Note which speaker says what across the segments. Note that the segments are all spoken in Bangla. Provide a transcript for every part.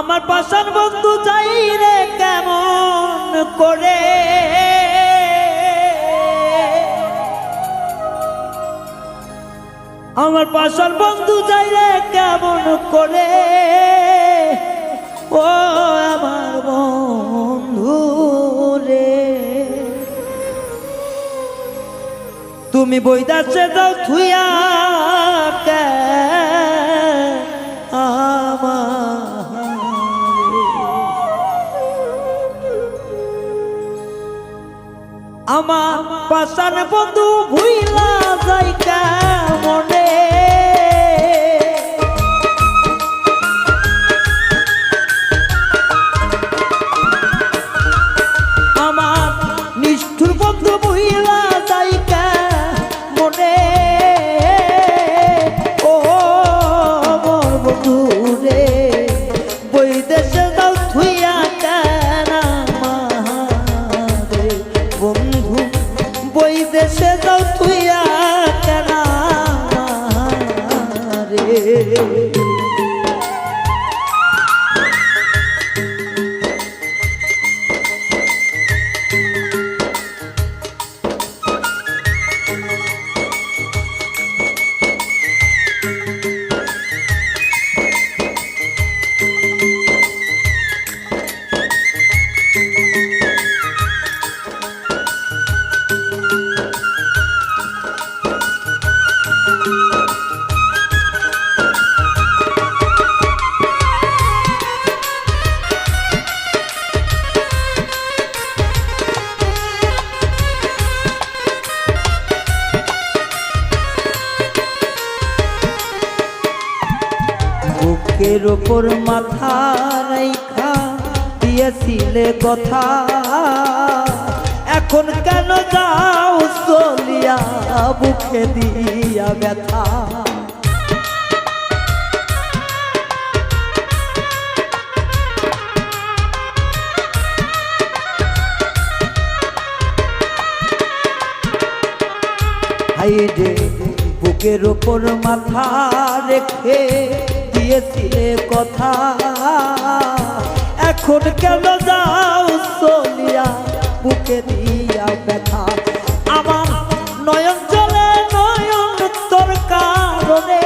Speaker 1: আমার পাশার বন্ধু যাই রে কেমন করে আমার পাশার বন্ধু যাই রে কেমন করে ও আমার বন্ধু রে তুমি বইদাসে দাও থুইয়া কে আমার পাশান বন্ধু ভুইলা যাই কেমনে আমার নিষ্ঠুর বন্ধু ভুইলা যাই কেমনে ও মোর বন্ধু রে বৈদেশে দাও থুইয়া কেন আমারে বন্ধু বৈদেশে দাও থুইয়া কেন আমারে বুকের ওপর মাথা রাইখা দিয়েছিলে কথা এখন কেন যাও চলিয়া বুকে দিয়া ব্যথা হাইরে বুকের ওপর মাথা রেখে দিয়েছিলে কথা এখন কেন যাও চলিয়া বুকে দিয়া ব্যথা আমার নয়ন জলে নয়ন তোর কারণে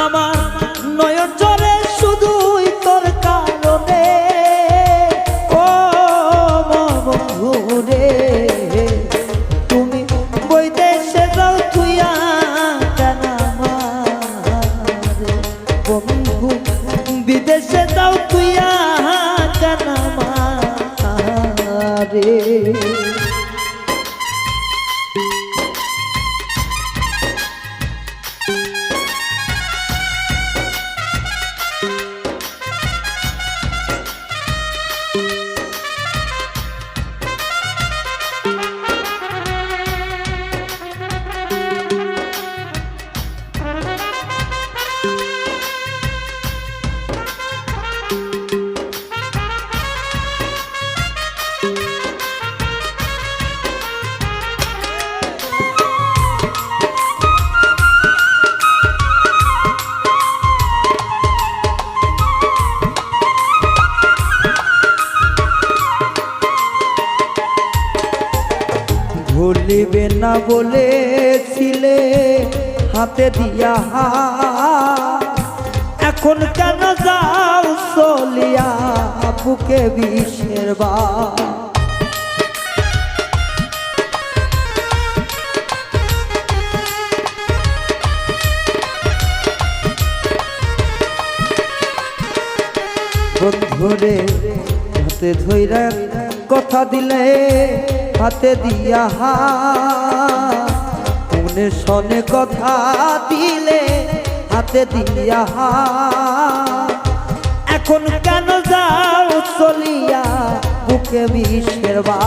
Speaker 1: আমার নয়ন জলে শুধুই তোর কারণে ও বন্ধু রে বিদেশে যাও তুইয়া কেন আমারে ভুলিবে না বলেছিলে হাতে দিয়া এখন কেন যাও চলিয়া বুকে বিষের বা বন্ধুরে হাতে ধইরা কথা দিলে হাতে দিয়া মনে শোনে কথা দিলে হাতে দিয়া এখন কেন যাও চলিয়া বুকে বিষের বা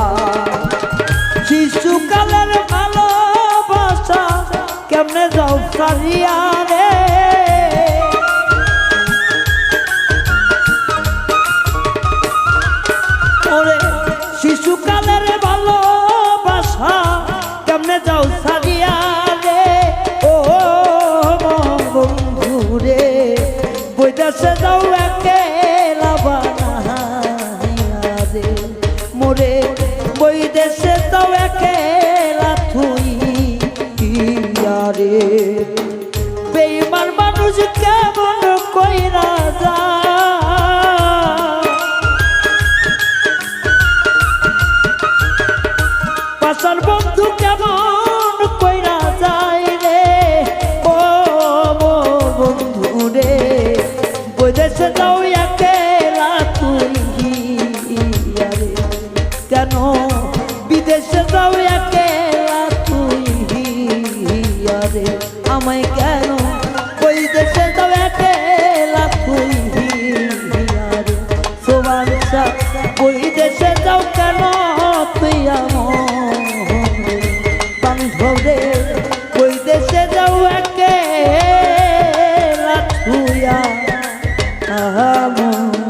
Speaker 1: শিশুকালের ভালোবাসা কেমনে যাও সারিয়া রে শিশুকালের ভালোবাসা কেমনে যাও সারিয়া রে দেশে যাও একেলা বানাইয়া রে মোরে ওই দেশে যাও একেলা থুইয়া রে বেঈমান মানুষ কেমন কইরা যায় পাশার বন্ধু কেমন কইরা যায় রে ও বন্ধু রে ওই দেশে যাও একেলা তুইয়া রে কেন বিদেশে যাও একেলা তুইয়া রে আমায় কেন ওই দেশে যাও একেলা তুইয়া রে সোমান শাহ ওই দেশে যাও কেন তুই আমার বান্ধব রে ওই দেশে যাও একেলা তুইয়া আমরে